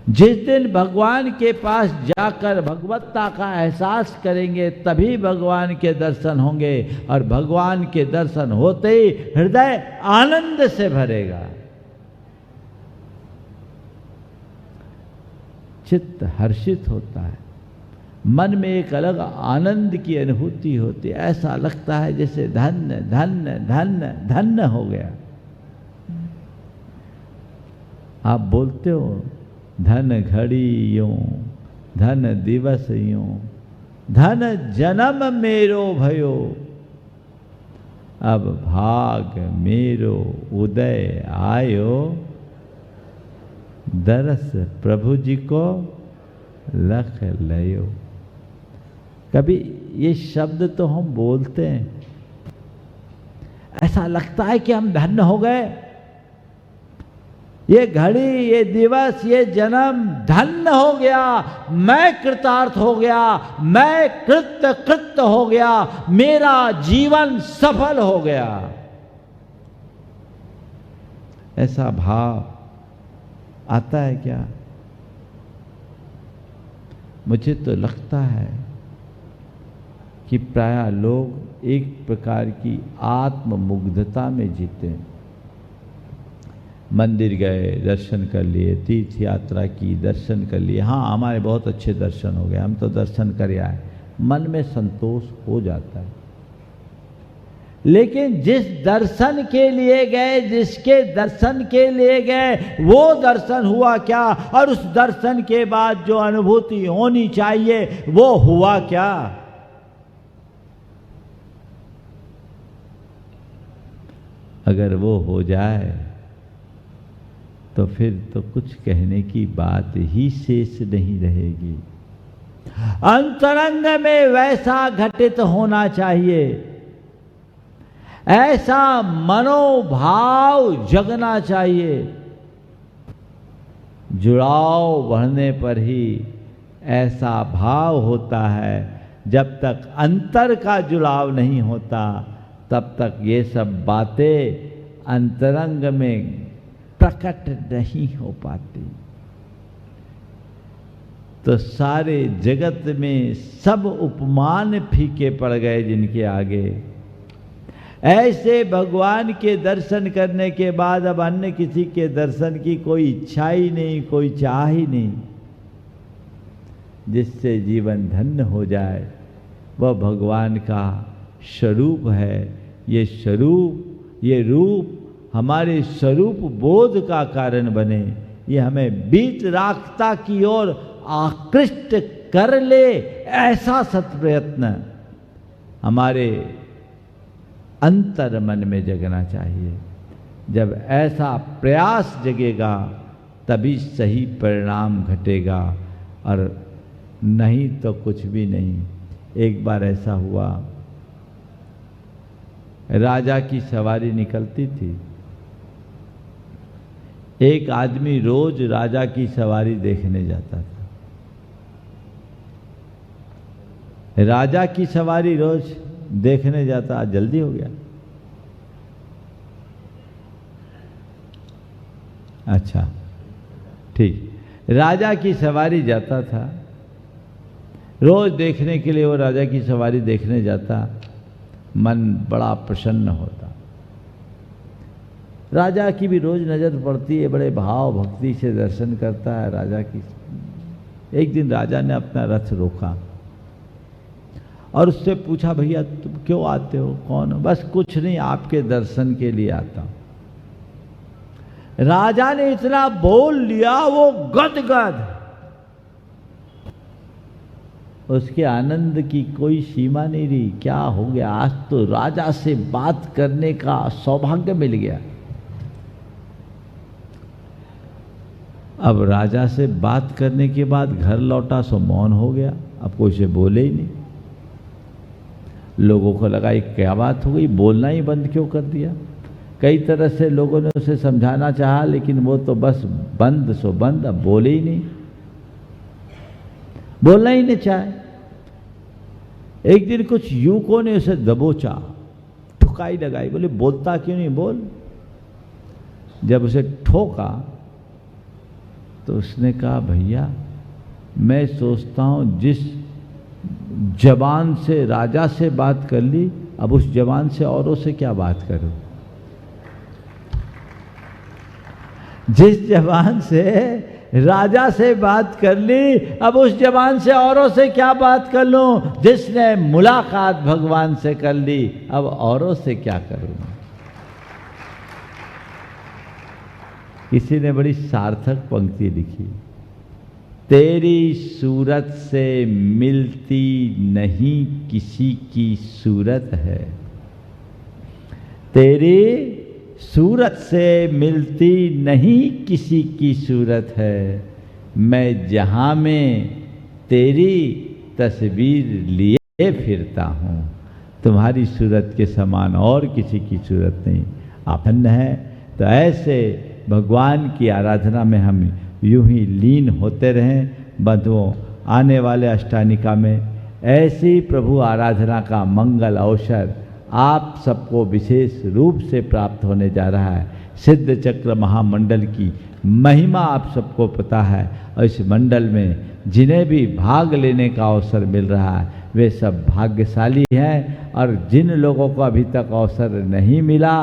C: जिस दिन भगवान के पास जाकर भगवत्ता का एहसास करेंगे तभी भगवान के दर्शन होंगे, और भगवान के दर्शन होते ही हृदय आनंद से भरेगा, चित्त हर्षित होता है, मन में एक अलग आनंद की अनुभूति होती है। ऐसा लगता है जैसे धन्य धन्य धन्य धन्य हो गया। आप बोलते हो धन घड़ी यूं, धन दिवस यूं, धन जन्म मेरो भयो, अब भाग मेरो उदय आयो, दरस प्रभु जी को लख लयो। कभी ये शब्द तो हम बोलते हैं, ऐसा लगता है कि हम धन्य हो गए, ये घड़ी, ये दिवस, ये जन्म धन्य हो गया, मैं कृतार्थ हो गया, मैं कृत हो गया, मेरा जीवन सफल हो गया। ऐसा भाव आता है क्या? मुझे तो लगता है कि प्रायः लोग एक प्रकार की आत्ममुग्धता में जीते हैं। मंदिर गए, दर्शन कर लिए, तीर्थ यात्रा की, दर्शन कर लिए, हाँ हमारे बहुत अच्छे दर्शन हो गए, हम तो दर्शन कर आए, मन में संतोष हो जाता है। लेकिन जिस दर्शन के लिए गए, जिसके दर्शन के लिए गए, वो दर्शन हुआ क्या, और उस दर्शन के बाद जो अनुभूति होनी चाहिए वो हुआ क्या? अगर वो हो जाए तो फिर तो कुछ कहने की बात ही शेष नहीं रहेगी। अंतरंग में वैसा घटित होना चाहिए, ऐसा मनोभाव जगना चाहिए। जुड़ाव बढ़ने पर ही ऐसा भाव होता है। जब तक अंतर का जुड़ाव नहीं होता तब तक ये सब बातें अंतरंग में प्रकट नहीं हो पाती। तो सारे जगत में सब उपमान फीके पड़ गए जिनके आगे। ऐसे भगवान के दर्शन करने के बाद अब अन्य किसी के दर्शन की कोई इच्छा ही नहीं, कोई चाह ही नहीं। जिससे जीवन धन्य हो जाए वह भगवान का स्वरूप है। ये स्वरूप, ये रूप हमारे स्वरूप बोध का कारण बने, ये हमें बीत राखता की ओर आकृष्ट कर ले, ऐसा सत्प्रयत्न हमारे अंतर मन में जगना चाहिए। जब ऐसा प्रयास जगेगा तभी सही परिणाम घटेगा, और नहीं तो कुछ भी नहीं। एक बार ऐसा हुआ, राजा की सवारी निकलती थी। एक आदमी रोज राजा की सवारी देखने जाता था। राजा की सवारी रोज देखने जाता। आज जल्दी हो गया। अच्छा ठीक, राजा की सवारी जाता था। रोज देखने के लिए वो राजा की सवारी देखने जाता। मन बड़ा प्रसन्न होता। राजा की भी रोज नजर पड़ती है, बड़े भाव भक्ति से दर्शन करता है राजा की। एक दिन राजा ने अपना रथ रोका और उससे पूछा, भैया तुम क्यों आते हो, कौन हो? बस कुछ नहीं, आपके दर्शन के लिए आता हूं। राजा ने इतना बोल लिया, वो गदगद, उसके आनंद की कोई सीमा नहीं रही। क्या हो गया, आज तो राजा से बात करने का सौभाग्य मिल गया। अब राजा से बात करने के बाद घर लौटा सो मौन हो गया। अब कोई से बोले ही नहीं। लोगों को लगा ये क्या बात हो गई, बोलना ही बंद क्यों कर दिया। कई तरह से लोगों ने उसे समझाना चाहा, लेकिन वो तो बस बंद सो बंद, अब बोले ही नहीं, बोलना ही नहीं चाहे। एक दिन कुछ युवकों ने उसे दबोचा, ठुकाई लगाई, बोले बोलता क्यों नहीं, बोल। जब उसे ठोका तो उसने कहा, भैया मैं सोचता हूं जिस जबान से राजा से बात कर ली, अब उस जबान से औरों से क्या बात करूं। जिस जबान से राजा से बात कर ली, अब उस जबान से औरों से क्या बात कर लूं। जिसने मुलाकात भगवान से कर ली, अब औरों से क्या करूं। किसी ने बड़ी सार्थक पंक्ति लिखी, तेरी सूरत से मिलती नहीं किसी की सूरत है, तेरी सूरत से मिलती नहीं किसी की सूरत है। मैं जहां में तेरी तस्वीर लिए फिरता हूं, तुम्हारी सूरत के समान और किसी की सूरत नहीं। आपन्न है। तो ऐसे भगवान की आराधना में हम यूं ही लीन होते रहें। बंधुओं, आने वाले अष्टानिका में ऐसी प्रभु आराधना का मंगल अवसर आप सबको विशेष रूप से प्राप्त होने जा रहा है। सिद्ध चक्र महामंडल की महिमा आप सबको पता है, और इस मंडल में जिन्हें भी भाग लेने का अवसर मिल रहा है, वे सब भाग्यशाली हैं। और जिन लोगों को अभी तक अवसर नहीं मिला,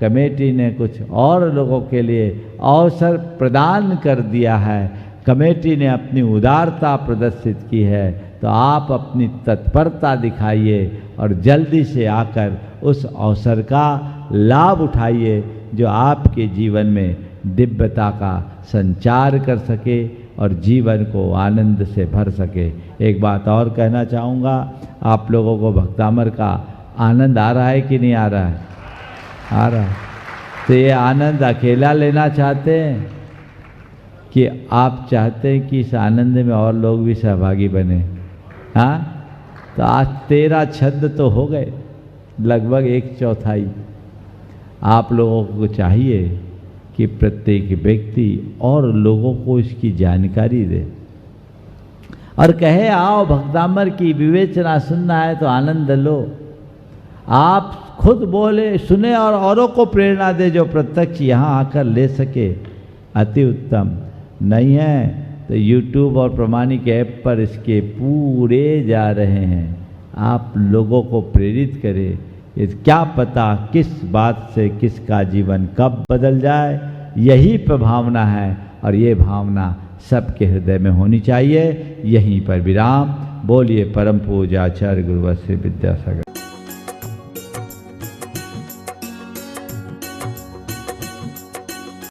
C: कमेटी ने कुछ और लोगों के लिए अवसर प्रदान कर दिया है। कमेटी ने अपनी उदारता प्रदर्शित की है, तो आप अपनी तत्परता दिखाइए और जल्दी से आकर उस अवसर का लाभ उठाइए जो आपके जीवन में दिव्यता का संचार कर सके और जीवन को आनंद से भर सके। एक बात और कहना चाहूँगा, आप लोगों को भक्तामर का आनंद आ रहा है कि नहीं आ रहा है? आ रहा है। तो ये आनंद अकेला लेना चाहते हैं कि आप चाहते हैं कि इस आनंद में और लोग भी सहभागी बने? हाँ, तो आज 13 छंद तो हो गए, लगभग 1/4। आप लोगों को चाहिए कि प्रत्येक व्यक्ति और लोगों को इसकी जानकारी दे और कहे आओ भक्तामर की विवेचना सुनना है तो आनंद लो। आप खुद बोले सुने और औरों को प्रेरणा दे, जो प्रत्यक्ष यहाँ आकर ले सके, अति उत्तम। नहीं है तो YouTube और प्रमाणिक ऐप पर इसके पूरे जा रहे हैं। आप लोगों को प्रेरित करें। ये क्या पता किस बात से किसका जीवन कब बदल जाए, यही भावना है और ये भावना सबके हृदय में होनी चाहिए। यहीं पर विराम। बोलिए परम पूज्य आचार्य गुरुवर श्री विद्यासागर।